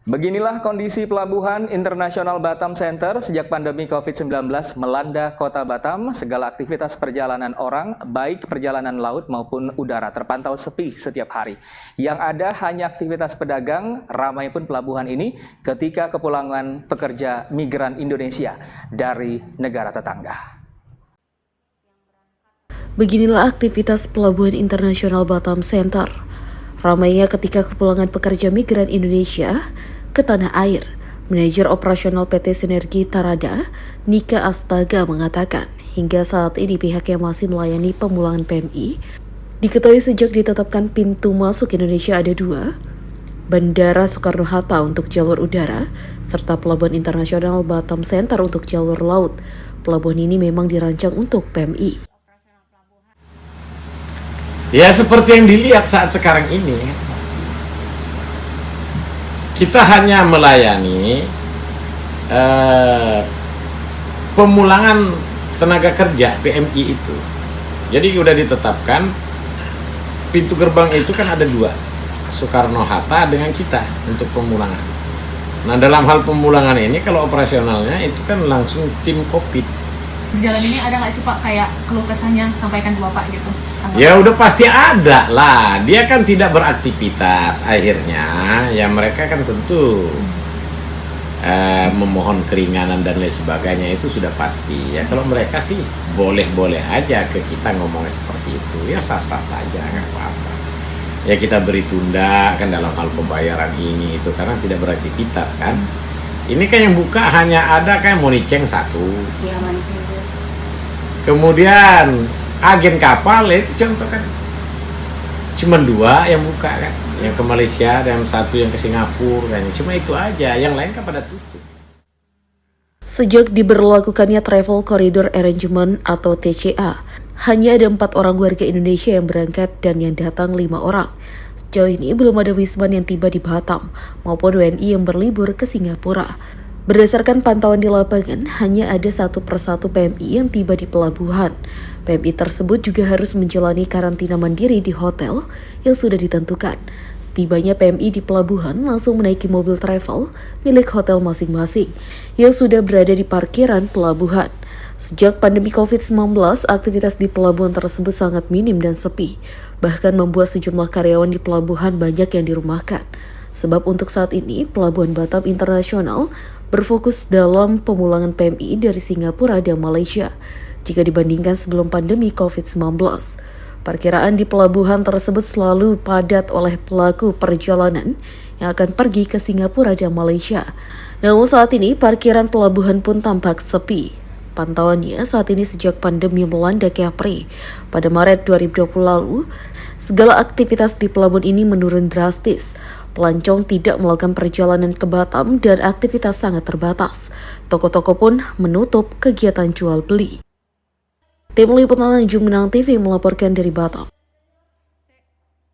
Beginilah kondisi Pelabuhan Internasional Batam Center sejak pandemi COVID-19 melanda kota Batam. Segala aktivitas perjalanan orang, baik perjalanan laut maupun udara, terpantau sepi setiap hari. Yang ada hanya aktivitas pedagang, ramai pun pelabuhan ini ketika kepulangan pekerja migran Indonesia dari negara tetangga. Beginilah aktivitas Pelabuhan Internasional Batam Center. Ramainya ketika kepulangan pekerja migran Indonesia ke tanah air. Manajer operasional PT Sinergi Tarada, Nika Astaga mengatakan, hingga saat ini pihaknya masih melayani pemulangan PMI. Diketahui sejak ditetapkan pintu masuk Indonesia ada 2, Bandara Soekarno-Hatta untuk jalur udara, serta Pelabuhan Internasional Batam Center untuk jalur laut. Pelabuhan ini memang dirancang untuk PMI. Ya, seperti yang dilihat saat sekarang ini. Kita hanya melayani pemulangan tenaga kerja PMI itu. Jadi sudah ditetapkan pintu gerbang itu kan ada 2, Soekarno-Hatta dengan kita untuk pemulangan. Nah, dalam hal pemulangan ini kalau operasionalnya itu kan langsung tim COVID. Di jalan ini ada nggak sih Pak kayak keluh kesahnya sampaikan ke Bapak gitu? Ya udah pasti ada lah, dia kan tidak beraktivitas akhirnya, ya mereka kan tentu memohon keringanan dan lain sebagainya, itu sudah pasti. Ya kalau mereka sih boleh-boleh aja ke kita ngomongnya seperti itu, ya sah-sah saja, nggak apa-apa. Ya kita beri tunda kan dalam hal pembayaran ini itu karena tidak beraktivitas kan. Ini kan yang buka hanya ada kan Moniceng 1. Iya, Moniceng. Kemudian agen kapal itu contoh kan cuma 2 yang buka kan, yang ke Malaysia dan 1 yang ke Singapura kan, cuma itu aja, yang lain kan pada tutup. Sejak diberlakukannya Travel Corridor Arrangement atau TCA, hanya ada 4 orang warga Indonesia yang berangkat dan yang datang 5 orang. Sejauh ini belum ada wisman yang tiba di Batam maupun WNI yang berlibur ke Singapura. Berdasarkan pantauan di lapangan, hanya ada 1 persatu PMI yang tiba di pelabuhan. PMI tersebut juga harus menjalani karantina mandiri di hotel yang sudah ditentukan. Setibanya PMI di pelabuhan langsung menaiki mobil travel milik hotel masing-masing yang sudah berada di parkiran pelabuhan. Sejak pandemi COVID-19, aktivitas di pelabuhan tersebut sangat minim dan sepi, bahkan membuat sejumlah karyawan di pelabuhan banyak yang dirumahkan. Sebab untuk saat ini, Pelabuhan Batam Internasional berfokus dalam pemulangan PMI dari Singapura dan Malaysia jika dibandingkan sebelum pandemi COVID-19. Perkiraan di pelabuhan tersebut selalu padat oleh pelaku perjalanan yang akan pergi ke Singapura dan Malaysia. Namun saat ini parkiran pelabuhan pun tampak sepi. Pantauannya saat ini sejak pandemi melanda Kepri pada Maret 2020 lalu, segala aktivitas di pelabuhan ini menurun drastis. Pelancong tidak melakukan perjalanan ke Batam dan aktivitas sangat terbatas. Toko-toko pun menutup kegiatan jual beli. Tim Liputan Tanjung Pinang TV melaporkan dari Batam.